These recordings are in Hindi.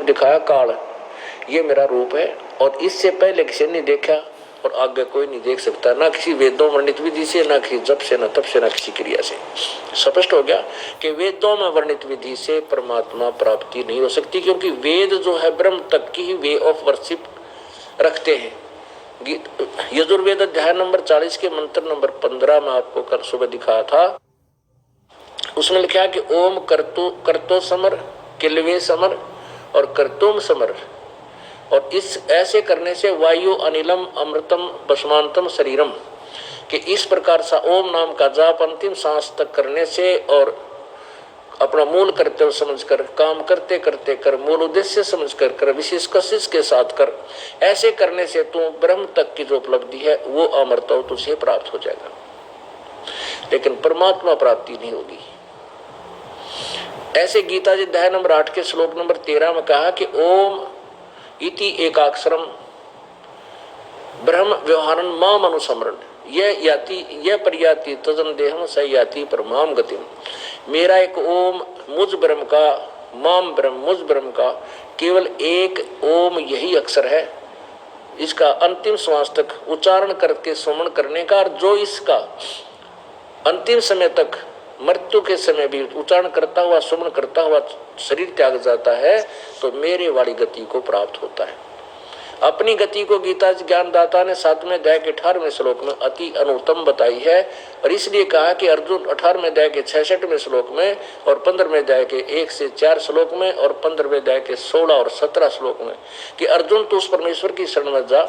दिखाया काल, ये मेरा रूप है और इससे पहले किसी ने देखा और आगे कोई नहीं देख सकता, ना किसी वेदों वर्णित विधि से, ना किसी जप से, ना तप से, ना किसी क्रिया से। स्पष्ट हो गया कि वेदों में वर्णित विधि से परमात्मा प्राप्ति नहीं हो सकती, क्योंकि वेद जो है ब्रह्म तक की ही वे ऑफ वर्शिप रखते हैं। यजुर्वेद अध्याय नंबर 40 के मंत्र नंबर 15 में आपको कल सुबह दिखाया था, उसमें लिखा है कि ओम करतो समर, किलवे समर और करतुम समर, और इस ऐसे करने से वायु अनिलम अमृतम भस्मांतम शरीरम, कि इस प्रकार सा ओम नाम का जाप अंतिम सांस तक करने से और अपना मूल कर्तव्य समझकर, काम करते करते कर, मूल उद्देश्य समझकर कर, विशेष कशिश के साथ कर, ऐसे करने से तू ब्रह्म तक की जो उपलब्धि है वो अमरता तुझे प्राप्त हो जाएगा, लेकिन परमात्मा प्राप्ति नहीं होगी। ऐसे गीता जी अध्याय नंबर 8 के श्लोक नंबर 13 में कहा कि ओम इति एकाक्षरम ब्रह्म व्यवहारन माम अनुसमरण, यह पर्याति तजन देहम स याति परमाम गतिम। मेरा एक ओम मुझ ब्रह्म का, माम ब्रह्म मुझ ब्रह्म का केवल एक ओम यही अक्षर है, इसका अंतिम श्वास तक उच्चारण करके सुमन करने का, और जो इसका अंतिम समय तक मृत्यु के समय भी उच्चारण करता हुआ सुमन करता हुआ शरीर त्याग जाता है तो मेरे वाली गति को प्राप्त होता है। अपनी गति को गीता ज्ञानदाता ने 7वें अध्याय के 18वें श्लोक में अति अनुत्तम बताई है, और इसलिए कहा कि अर्जुन 18वें अध्याय के 66वें श्लोक में और 15वें अध्याय के 1 से 4 श्लोक में और 15वें अध्याय के 16 और 17 श्लोक में कि अर्जुन तू उस परमेश्वर की शरण में जा,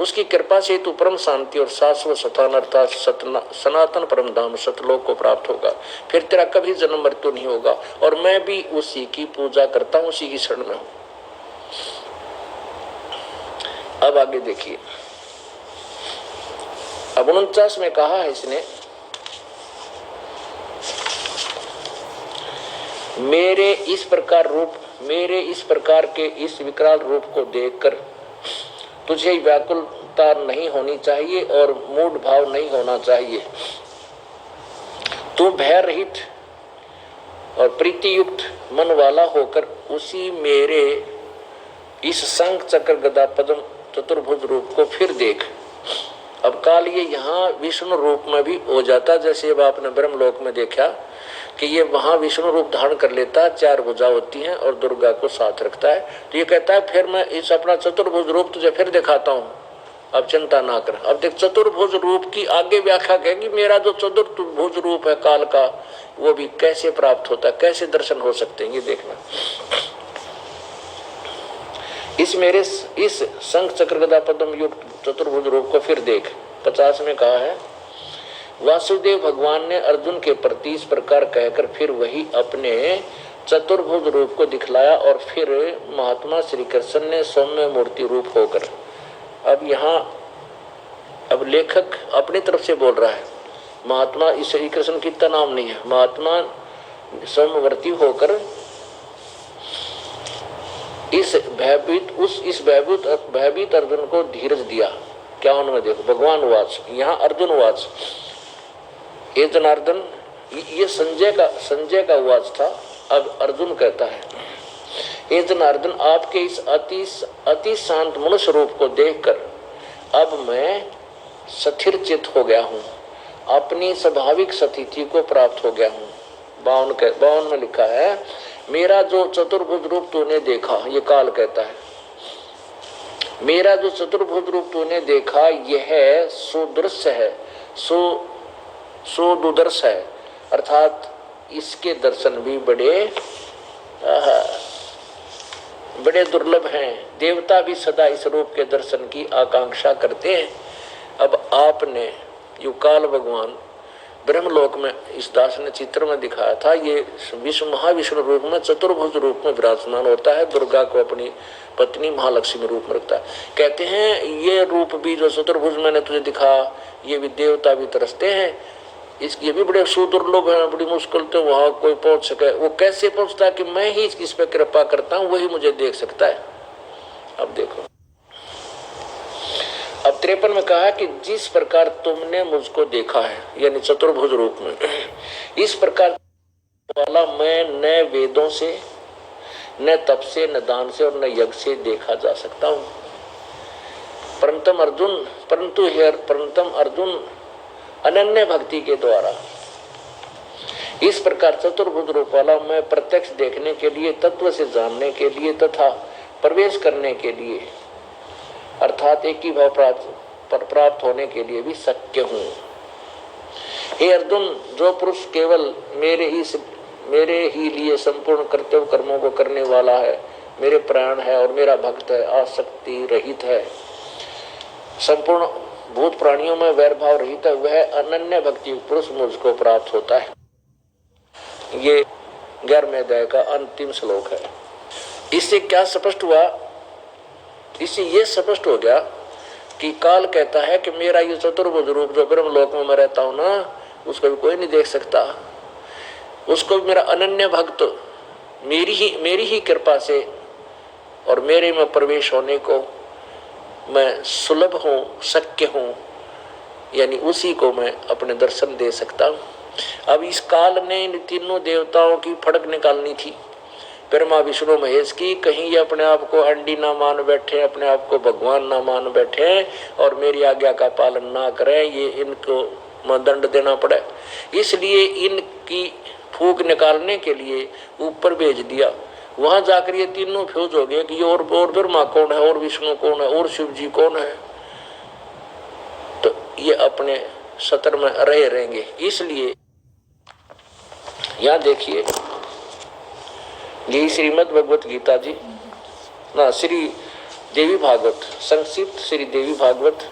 उसकी कृपा से तू परम शांति और शाश्वत स्थान अर्थात सनातन परम धाम सतलोक को प्राप्त होगा, फिर तेरा कभी जन्म मृत्यु नहीं होगा, और मैं भी उसी की पूजा करता हूँ, उसी की शरण में हूँ। अब आगे देखिए, अब 49 में कहा है इसने, मेरे इस प्रकार के इस विकराल रूप को देखकर तुझे व्याकुलता नहीं होनी चाहिए और मूढ़ भाव नहीं होना चाहिए। तू भय रहित और प्रीति युक्त मन वाला होकर उसी मेरे इस शंख चक्र गदा पद्म चतुर्भुज रूप को फिर देख। अब काल ये यहाँ विष्णु रूप में भी हो जाता, जैसे अब आपने ब्रह्मलोक में देखा कि ये वहां विष्णु रूप धारण कर लेता है, 4 भुजा होती हैं और दुर्गा को साथ रखता है, तो ये कहता है फिर मैं इस अपना चतुर्भुज रूप तुझे फिर दिखाता हूँ, अब चिंता ना कर। अब देख चतुर्भुज रूप की आगे व्याख्या कहेगी, मेरा जो चतुर्भुज रूप है काल का वो भी कैसे प्राप्त होता है, कैसे दर्शन हो सकते हैं, ये देखना। इस मेरे इस शंख चक्र गदा पद्म युक्त चतुर्भुज रूप को फिर देख। 50 में कहा है, वासुदेव भगवान ने अर्जुन के प्रति इस प्रकार कहकर फिर वही अपने चतुर्भुज रूप को दिखलाया, और फिर महात्मा श्री कृष्ण ने सौम्य मूर्ति रूप होकर, अब यहाँ अब लेखक अपनी तरफ से बोल रहा है, महात्मा श्री कृष्ण की नाम नहीं है, महात्मा सौम्यवर्ती होकर इस भयभीत अर्जुन को धीरज दिया। क्या उन्होंने देखो, भगवान वाच, यहाँ अर्जुन वाच, ये जनार्दन, ये संजय का वाच था। अब अर्जुन कहता है, ये जनार्दन आपके इस अति शांत मनुष्य रूप को देखकर अब मैं स्थिर चित्त हो गया हूँ, अपनी स्वाभाविक स्थिति को प्राप्त हो गया हूँ। 52 में लिखा है, मेरा जो चतुर्भुज रूप तूने देखा, ये काल कहता है, मेरा जो चतुर्भुज रूप तूने देखा यह सुदृश्य है, सुदुदर्श है, अर्थात इसके दर्शन भी बड़े दुर्लभ हैं। देवता भी सदा इस रूप के दर्शन की आकांक्षा करते हैं। अब आपने युकाल भगवान ब्रह्मलोक में इस दास ने चित्र में दिखाया था, ये महाविष्णु रूप में चतुर्भुज रूप में विराजमान होता है, दुर्गा को अपनी पत्नी महालक्ष्मी रूप में रखता है। कहते हैं ये रूप भी जो चतुर्भुज मैंने तुझे दिखा, ये भी देवता भी तरसते हैं, ये भी बड़े सुदुर्लभ है, बड़ी मुश्किल तो वहां कोई पहुंच सके। वो कैसे पहुंचता है कि मैं ही इस पे कृपा करता हूँ, वही मुझे देख सकता है। अब देखो, अब 53 में कहा कि जिस प्रकार तुमने मुझको देखा है, यानी चतुर्भुज रूप में, इस प्रकार वाला मैं न वेदों से न तप से, न दान से और न यज्ञ से देखा जा सकता हूँ। परंतु अर्जुन अनन्य भक्ति के द्वारा इस प्रकार चतुर्भुज रूप वाला मैं प्रत्यक्ष देखने के लिए, तत्व से जानने के लिए तथा प्रवेश करने के लिए अर्थात एक ही भाव प्राप्त होने के लिए भी शक्य हूँ। हे अर्जुन, जो पुरुष केवल मेरे ही लिए संपूर्ण कर्तव्य कर्मों को करने वाला है, मेरे प्राण है और मेरा भक्त है, आसक्ति रहित है, संपूर्ण भूत प्राणियों में वैर भाव रहित है, वह अनन्य भक्ति पुरुष मुझको प्राप्त होता है। ये 11वें अध्याय का अंतिम श्लोक है। इससे क्या स्पष्ट हुआ? इससे ये स्पष्ट हो गया कि काल कहता है कि मेरा ये चतुर्भुज रूप जो ब्रह्म लोक में मैं रहता हूं ना, उसको भी कोई नहीं देख सकता। उसको भी मेरा अनन्य भक्त मेरी ही कृपा से और मेरे में प्रवेश होने को मैं सुलभ हूँ, शक्य हूँ, यानी उसी को मैं अपने दर्शन दे सकता हूँ। अब इस काल ने इन तीनों देवताओं की फड़क निकालनी थी, ब्रह्मा विष्णु महेश की। कहीं ये अपने आप को अंडी ना मान बैठे, अपने आप को भगवान ना मान बैठे और मेरी आज्ञा का पालन ना करें, ये इनको दंड देना पड़े। इसलिए इनकी फूक निकालने के लिए ऊपर भेज दिया। वहां जाकर ये तीनों फ्यूज हो गए कि और ब्रह्मा कौन है, और विष्णु कौन है, और शिव जी कौन है। तो ये अपने सत्र में रहेंगे। इसलिए यहाँ देखिए, यही श्रीमद् भगवत गीता जी ना, श्री देवी भागवत, संक्षिप्त श्री देवी भागवत